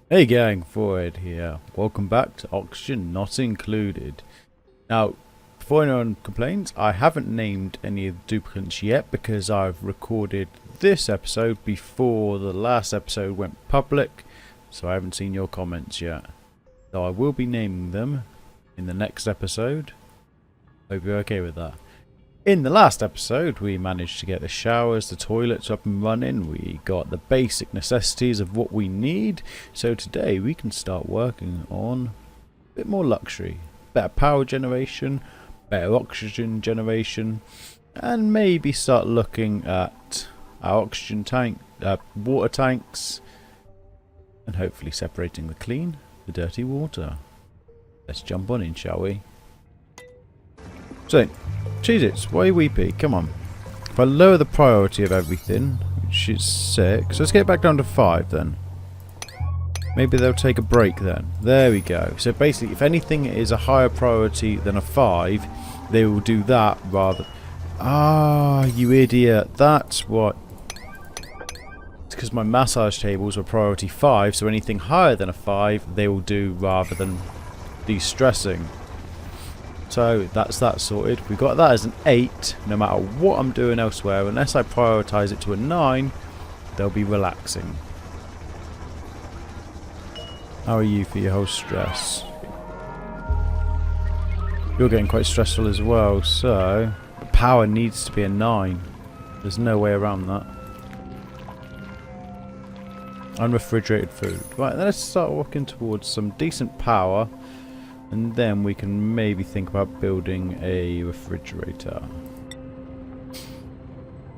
Hey gang, Forward here. Welcome back to Oxygen Not Included. Now, before anyone complains, I haven't named any of the duplicants yet because I've recorded this episode before the last episode went public, so I haven't seen your comments yet. So I will be naming them in the next episode. Hope you're okay with that. In the last episode, we managed to get the showers, the toilets up and running. We got the basic necessities of what we need. So today we can start working on a bit more luxury. Better power generation, better oxygen generation, and maybe start looking at our oxygen tank, water tanks, and hopefully separating the clean, the dirty water. Let's jump on in, shall we? So, Cheez-Its, why are you weepy? Come on. If I lower the priority of everything, which is 6, let's get back down to 5 then. Maybe they'll take a break then. There we go. So basically, if anything is a higher priority than a 5, they will do that rather... Ah, you idiot. That's what... It's because my massage tables were priority 5, so anything higher than a 5, they will do rather than de-stressing. So that's that sorted. We've got that as an 8. No matter what I'm doing elsewhere, unless I prioritise it to a 9, they'll be relaxing. How are you for your whole stress? You're getting quite stressful as well, so the power needs to be a 9. There's no way around that. Unrefrigerated food. Right, then let's start walking towards some decent power. And then we can maybe think about building a refrigerator.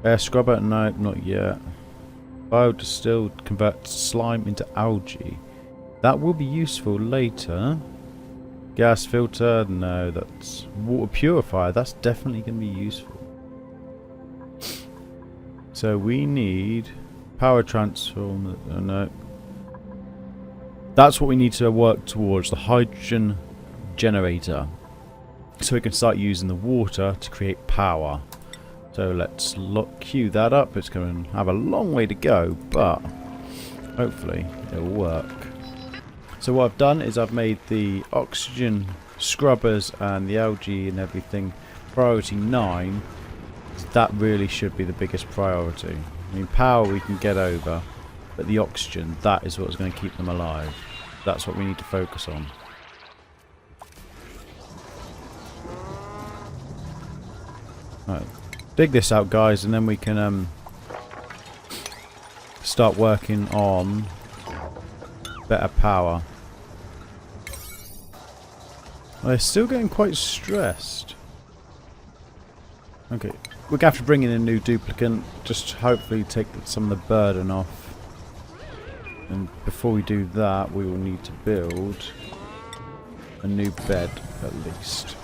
Air scrubber? No, not yet. Biodistilled converts slime into algae. That will be useful later. Gas filter? No, that's water purifier. That's definitely going to be useful. So we need power transformer. No. That's what we need to work towards. The hydrogen generator, so we can start using the water to create power. So let's queue that up. It's going to have a long way to go, but hopefully it'll work. So what I've done is I've made the oxygen scrubbers and the algae and everything priority 9. That really should be the biggest priority. I mean, power we can get over, but the oxygen, that is what's going to keep them alive. That's what we need to focus on. Right, dig this out, guys, and then we can start working on better power. Well, they're still getting quite stressed. Okay, we're going to have to bring in a new duplicant, just to hopefully take some of the burden off. And before we do that, we will need to build a new bed, at least.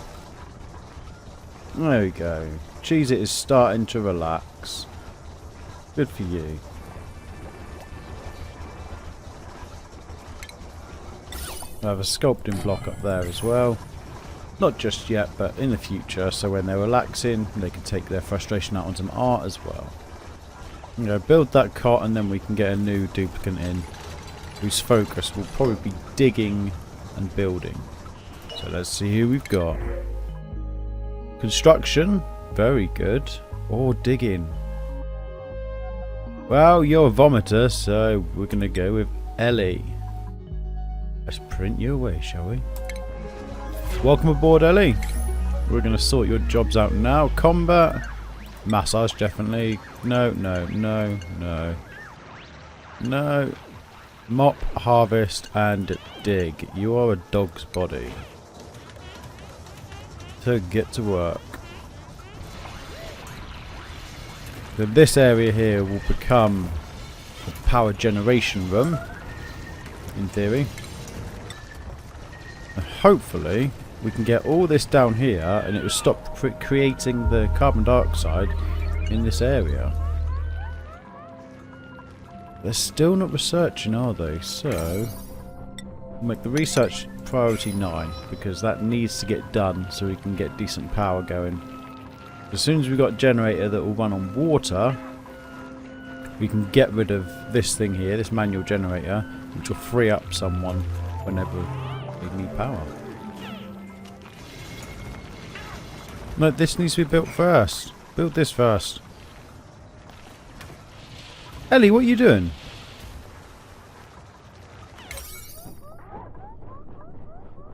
There we go. Cheez-It is starting to relax. Good for you. I have a sculpting block up there as well. Not just yet, but in the future, so when they're relaxing, they can take their frustration out on some art as well. I'm going to build that cot, and then we can get a new duplicant in, whose focus will probably be digging and building. So let's see who we've got. Construction, very good. Or digging. Well, you're a vomiter, so we're going to go with Ellie. Let's print you away, shall we? Welcome aboard, Ellie. We're going to sort your jobs out now. Combat. Massage, definitely. No, no, no, no. No. Mop, harvest, and dig. You are a dog's body. So get to work. So this area here will become a power generation room, in theory. And hopefully we can get all this down here and it will stop creating the carbon dioxide in this area. They're still not researching, are they? So we'll make the research priority 9 because that needs to get done so we can get decent power going. As soon as we've got a generator that will run on water, we can get rid of this thing here, this manual generator, which will free up someone whenever they need power. No, this needs to be built first. Build this first. Ellie, what are you doing?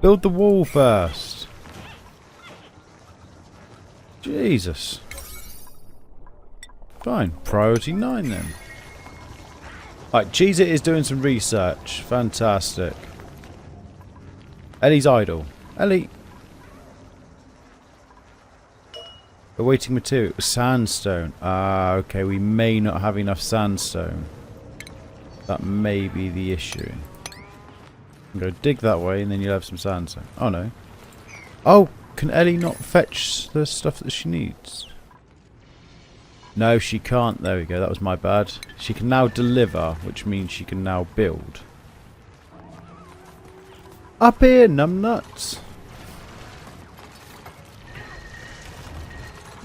Build the wall first. Jesus. Fine. Priority 9 then. Right, Cheez It is doing some research. Fantastic. Ellie's idle. Ellie. Awaiting material. Sandstone. Ah, okay. We may not have enough sandstone. That may be the issue. I'm going to dig that way and then you'll have some sandstone. Oh no. Oh, can Ellie not fetch the stuff that she needs? No, she can't. There we go. That was my bad. She can now deliver, which means she can now build. Up here, numbnuts.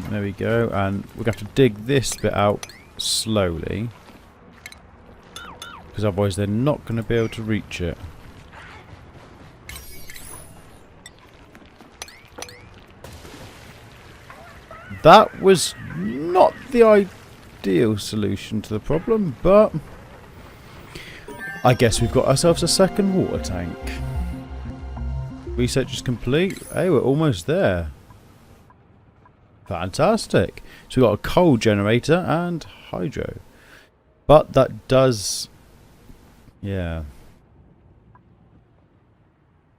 There we go. And we're going to have to dig this bit out slowly. Because otherwise they're not going to be able to reach it. That was not the ideal solution to the problem, but I guess we've got ourselves a second water tank. Research is complete. Hey, we're almost there. Fantastic. So we've got a coal generator and hydro. But that does... yeah.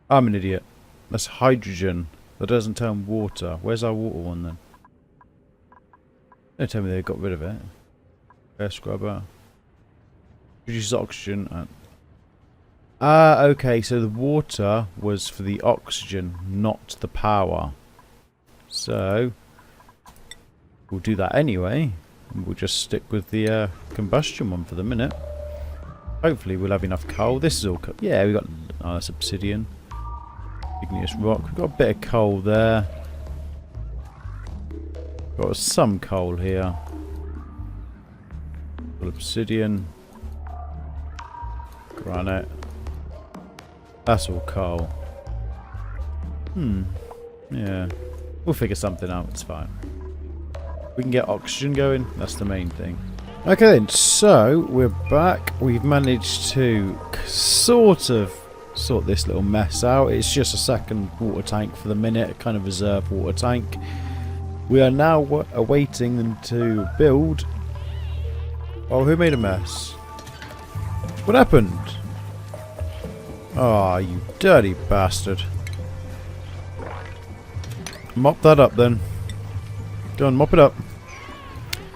I'm an idiot. That's hydrogen. That doesn't turn water. Where's our water one then? Don't tell me they got rid of it. Air scrubber. Produces oxygen. Okay, so the water was for the oxygen, not the power. So, we'll do that anyway. We'll just stick with the combustion one for the minute. Hopefully we'll have enough coal. This is all coal. Yeah, we got that's obsidian. Igneous rock. We've got a bit of coal there. Got some coal here. Got obsidian. Granite. That's all coal. Yeah. We'll figure something out. It's fine. We can get oxygen going. That's the main thing. Okay then. So, we're back. We've managed to sort this little mess out. It's just a second water tank for the minute. A kind of reserve water tank. We are now awaiting them to build. Oh, who made a mess? What happened? Oh, you dirty bastard. Mop that up then. Go on, mop it up.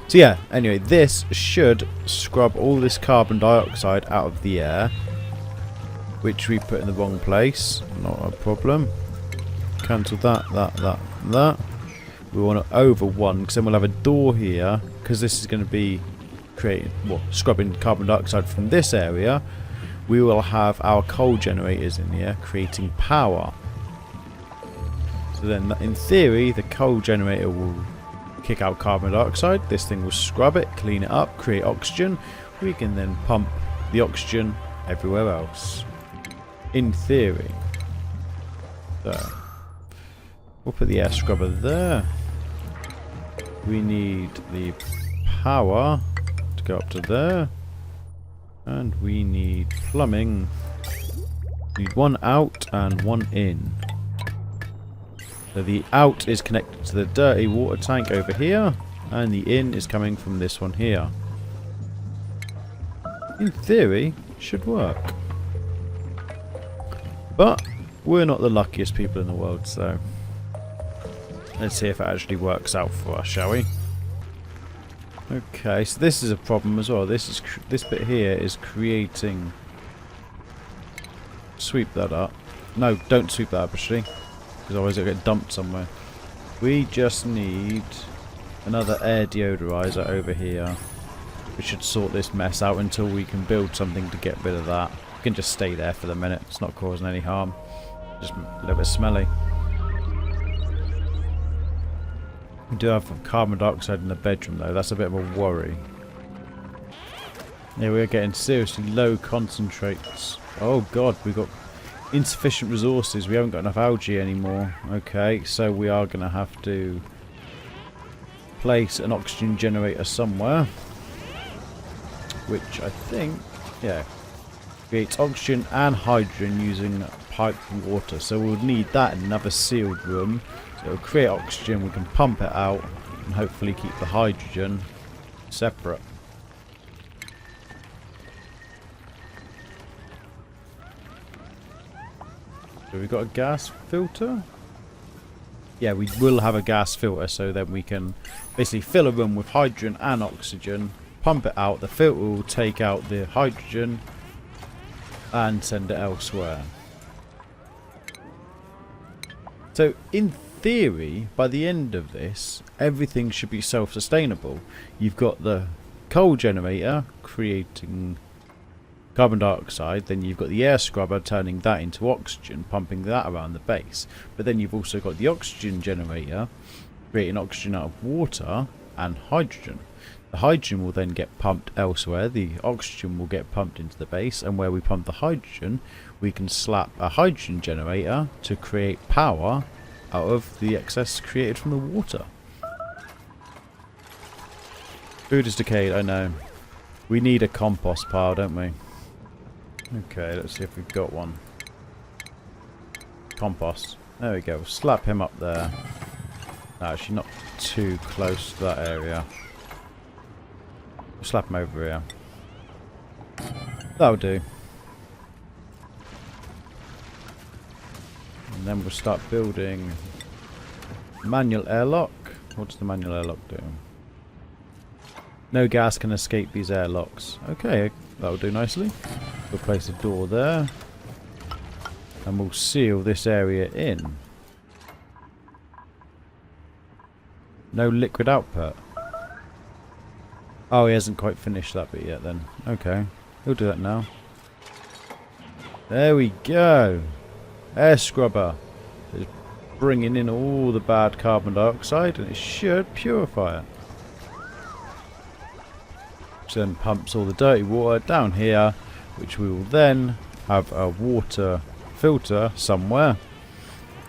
So yeah, anyway, this should scrub all this carbon dioxide out of the air. Which we put in the wrong place. Not a problem. Cancel that. We want to over one, because then we'll have a door here, because this is going to be creating, well, scrubbing carbon dioxide from this area. We will have our coal generators in here creating power. So then, in theory, the coal generator will kick out carbon dioxide. This thing will scrub it, clean it up, create oxygen. We can then pump the oxygen everywhere else. In theory. So, we'll put the air scrubber there. We need the power to go up to there. And we need plumbing. We need one out and one in. So the out is connected to the dirty water tank over here. And the in is coming from this one here. In theory, should work. But we're not the luckiest people in the world, so... let's see if it actually works out for us, shall we? Okay, so this is a problem as well. This bit here is creating... sweep that up. No, don't sweep that up, actually. Because otherwise it'll get dumped somewhere. We just need another air deodorizer over here. We should sort this mess out until we can build something to get rid of that. We can just stay there for the minute. It's not causing any harm. Just a little bit smelly. We do have carbon dioxide in the bedroom though, that's a bit of a worry. Yeah, we're getting seriously low concentrates. Oh god, we've got insufficient resources. We haven't got enough algae anymore. Okay, so we are going to have to place an oxygen generator somewhere. Which I think, yeah, creates oxygen and hydrogen using piped water. So we'll need that in another sealed room. So it'll create oxygen, we can pump it out, and hopefully keep the hydrogen separate. So we've got a gas filter. Yeah, we will have a gas filter, so then we can basically fill a room with hydrogen and oxygen, pump it out, the filter will take out the hydrogen and send it elsewhere. So in theory, by the end of this, everything should be self-sustainable. You've got the coal generator creating carbon dioxide, then you've got the air scrubber turning that into oxygen, pumping that around the base. But then you've also got the oxygen generator creating oxygen out of water and hydrogen. The hydrogen will then get pumped elsewhere, the oxygen will get pumped into the base, and where we pump the hydrogen, we can slap a hydrogen generator to create power out of the excess created from the water. Food is decayed, I know. We need a compost pile, don't we? Okay, let's see if we've got one. Compost. There we go. Slap him up there. No, actually not too close to that area. We'll slap him over here. That'll do. And then we'll start building manual airlock. What does the manual airlock do? No gas can escape these airlocks. Okay, that'll do nicely. We'll place a door there. And we'll seal this area in. No liquid output. Oh, he hasn't quite finished that bit yet then. Okay, he'll do that now. There we go. Air scrubber is bringing in all the bad carbon dioxide and it should purify it. Which then pumps all the dirty water down here, which we will then have a water filter somewhere.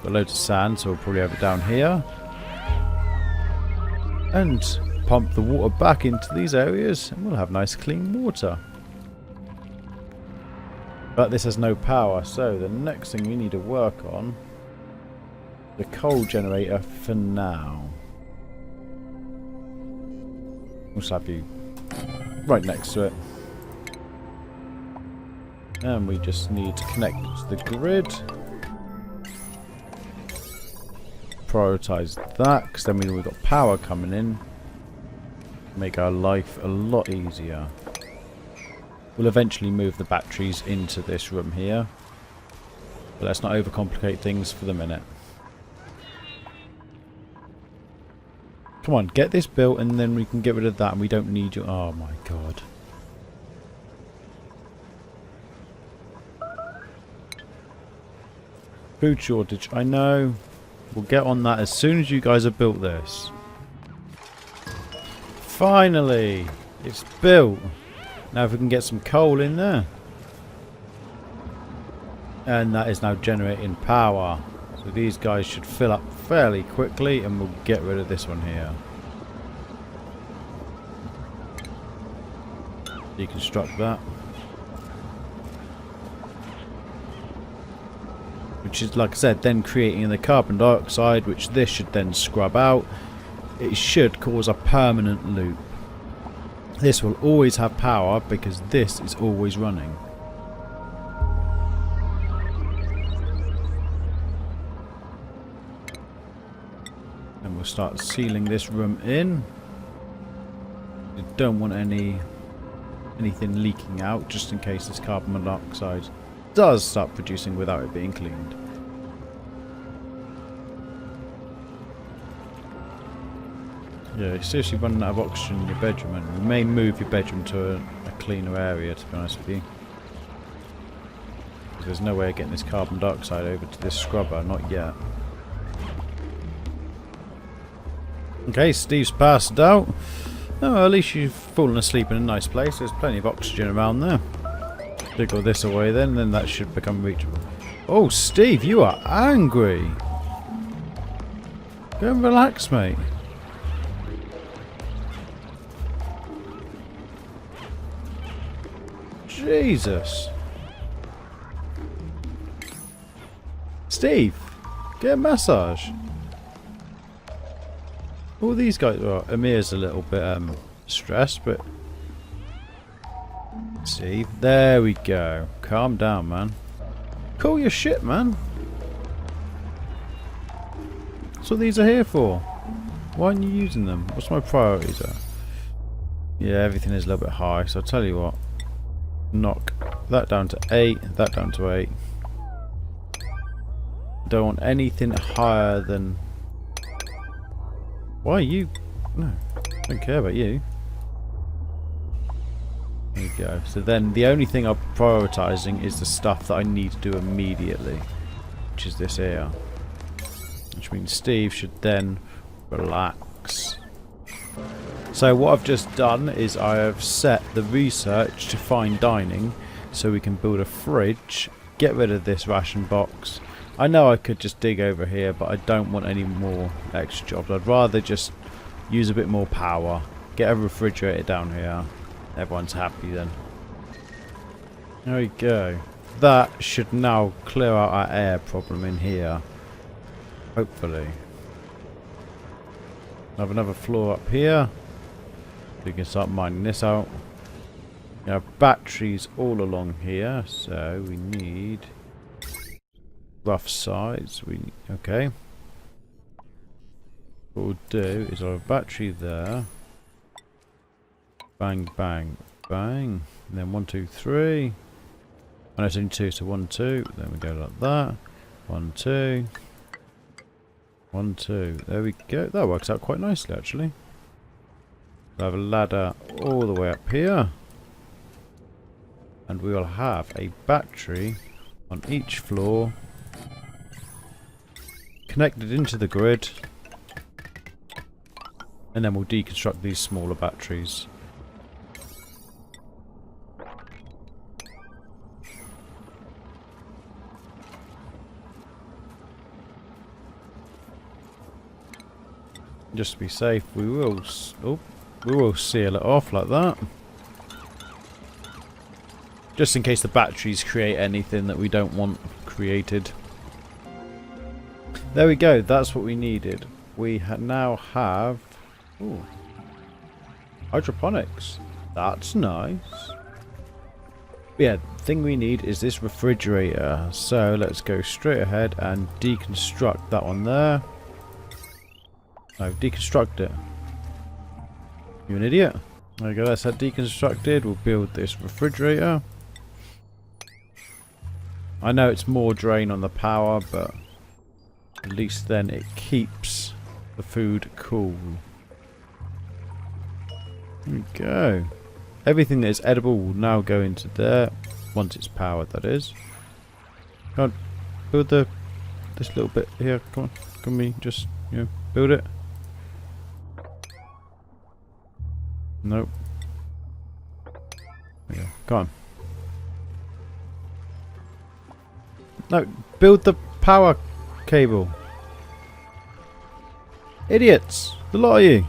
Got loads of sand, so we'll probably have it down here. And pump the water back into these areas and we'll have nice clean water. But this has no power, so the next thing we need to work on, the coal generator for now. We'll slap you right next to it. And we just need to connect to the grid. Prioritize that, because then we've got power coming in. Make our life a lot easier. We'll eventually move the batteries into this room here. But let's not overcomplicate things for the minute. Come on, get this built and then we can get rid of that and we don't need you. Oh my god. Food shortage, I know. We'll get on that as soon as you guys have built this. Finally! It's built. Now if we can get some coal in there. And that is now generating power. So these guys should fill up fairly quickly and we'll get rid of this one here. Deconstruct that. Which is, like I said, then creating the carbon dioxide, which this should then scrub out. It should cause a permanent loop. This will always have power because this is always running. And we'll start sealing this room in. We don't want anything leaking out, just in case this carbon monoxide does start producing without it being cleaned. Yeah, you're seriously running out of oxygen in your bedroom, and you may move your bedroom to a cleaner area, to be honest with you. Because there's no way of getting this carbon dioxide over to this scrubber, not yet. Okay, Steve's passed out. Oh, at least you've fallen asleep in a nice place. There's plenty of oxygen around there. Dig all this away then that should become reachable. Oh, Steve, you are angry. Go and relax, mate. Jesus. Steve, get a massage. All these guys, well, Amir's a little bit stressed, but Steve, there we go. Calm down, man. Cool your shit, man. That's what these are here for. Why aren't you using them? What's my priorities are? Yeah, everything is a little bit high, so I'll tell you what. Knock that down to 8, that down to 8. Don't want anything higher than... Why are you... No, I don't care about you. There you go. So then the only thing I'm prioritising is the stuff that I need to do immediately. Which is this here. Which means Steve should then relax. So what I've just done is I have set the research to fine dining so we can build a fridge, get rid of this ration box. I know I could just dig over here, but I don't want any more extra jobs. I'd rather just use a bit more power, get a refrigerator down here. Everyone's happy then. There we go. That should now clear out our air problem in here. Hopefully. I have another floor up here. We can start mining this out. We have batteries all along here, so we need rough sides. Okay. What we'll do is I'll have a battery there. Bang, bang, bang. And then 1, 2, 3. And it's only 2, so 1, 2. Then we go like that. 1, 2. 1, 2. There we go. That works out quite nicely, actually. We'll have a ladder all the way up here. And we will have a battery on each floor. Connected into the grid. And then we'll deconstruct these smaller batteries. Just to be safe, we will seal it off like that. Just in case the batteries create anything that we don't want created. There we go, that's what we needed. We now have... Ooh, hydroponics. That's nice. Yeah, the thing we need is this refrigerator. So let's go straight ahead and deconstruct that one there. No, deconstruct it. You an idiot? There we go, that's that deconstructed. We'll build this refrigerator. I know it's more drain on the power, but at least then it keeps the food cool. There we go. Everything that is edible will now go into there. Once it's powered, that is. Come on, build this little bit here. Come on, can we just, build it? Nope. There we go. Come on. No, build the power cable. Idiots! The lot of you.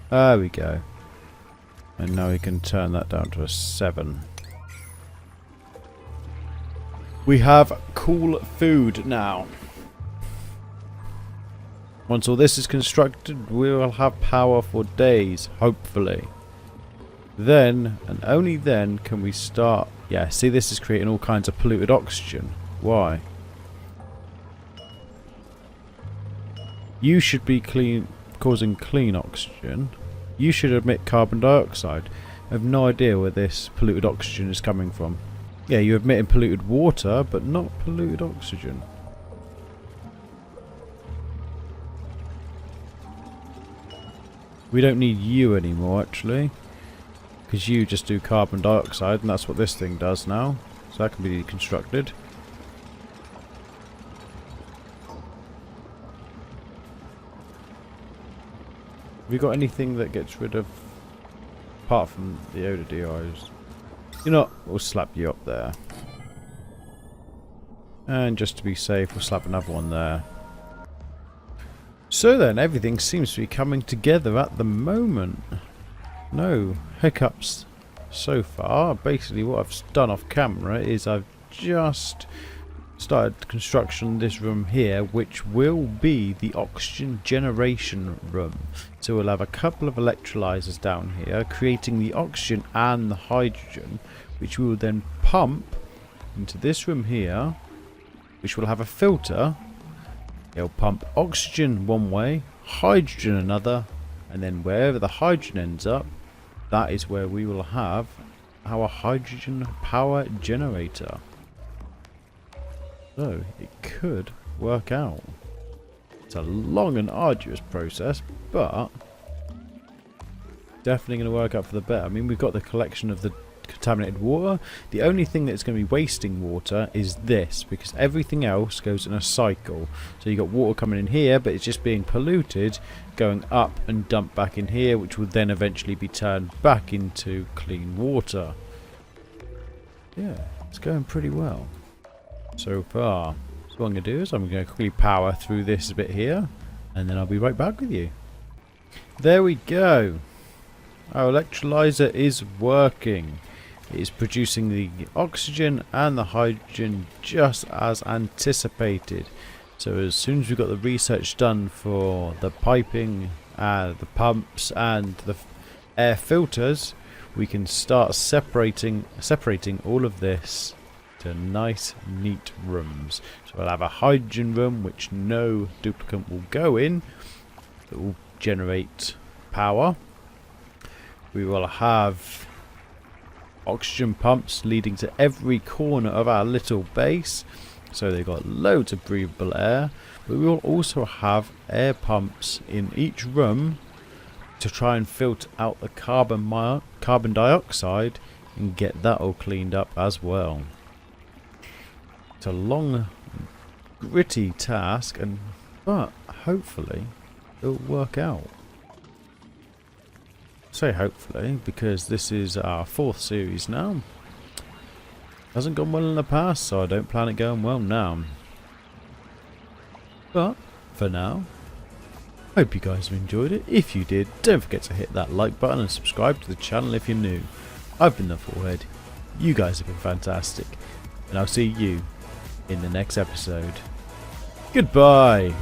There we go. And now we can turn that down to a 7. We have cool food now. Once all this is constructed, we will have power for days, hopefully. Then, and only then, can we start... Yeah, see, this is creating all kinds of polluted oxygen. Why? You should be causing clean oxygen. You should emit carbon dioxide. I have no idea where this polluted oxygen is coming from. Yeah, you're emitting polluted water, but not polluted oxygen. We don't need you anymore, actually. Because you just do carbon dioxide, and that's what this thing does now. So that can be deconstructed. Have you got anything that gets rid of, apart from the odor DIs? You know, we'll slap you up there. And just to be safe, we'll slap another one there. So then, everything seems to be coming together at the moment. No hiccups so far. Basically, what I've done off camera is I've just started construction on this room here, which will be the oxygen generation room. So we'll have a couple of electrolyzers down here, creating the oxygen and the hydrogen, which we will then pump into this room here, which will have a filter. It'll pump oxygen one way, hydrogen another, and then wherever the hydrogen ends up, that is where we will have our hydrogen power generator. So it could work out. It's a long and arduous process, but definitely going to work out for the better. I mean, we've got the collection of the contaminated water. The only thing that's going to be wasting water is this, because everything else goes in a cycle. So you've got water coming in here, but it's just being polluted, going up and dumped back in here, which will then eventually be turned back into clean water. Yeah, it's going pretty well so far. So what I'm going to do is I'm going to quickly power through this bit here, and then I'll be right back with you. There we go. Our electrolyzer is working. It is producing the oxygen and the hydrogen just as anticipated. So as soon as we've got the research done for the piping, the pumps and the air filters, we can start separating all of this to nice neat rooms. So we'll have a hydrogen room which no duplicant will go in, that will generate power. We will have oxygen pumps leading to every corner of our little base, so they've got loads of breathable air. But we will also have air pumps in each room to try and filter out the carbon dioxide and get that all cleaned up as well. It's a long, gritty task, but hopefully it'll work out. Say hopefully, because this is our 4th series now. Hasn't gone well in the past, so I don't plan it going well now. But for now, hope you guys have enjoyed it. If you did, don't forget to hit that like button and subscribe to the channel if you're new. I've been the Forehead. You guys have been fantastic, and I'll see you in the next episode. Goodbye.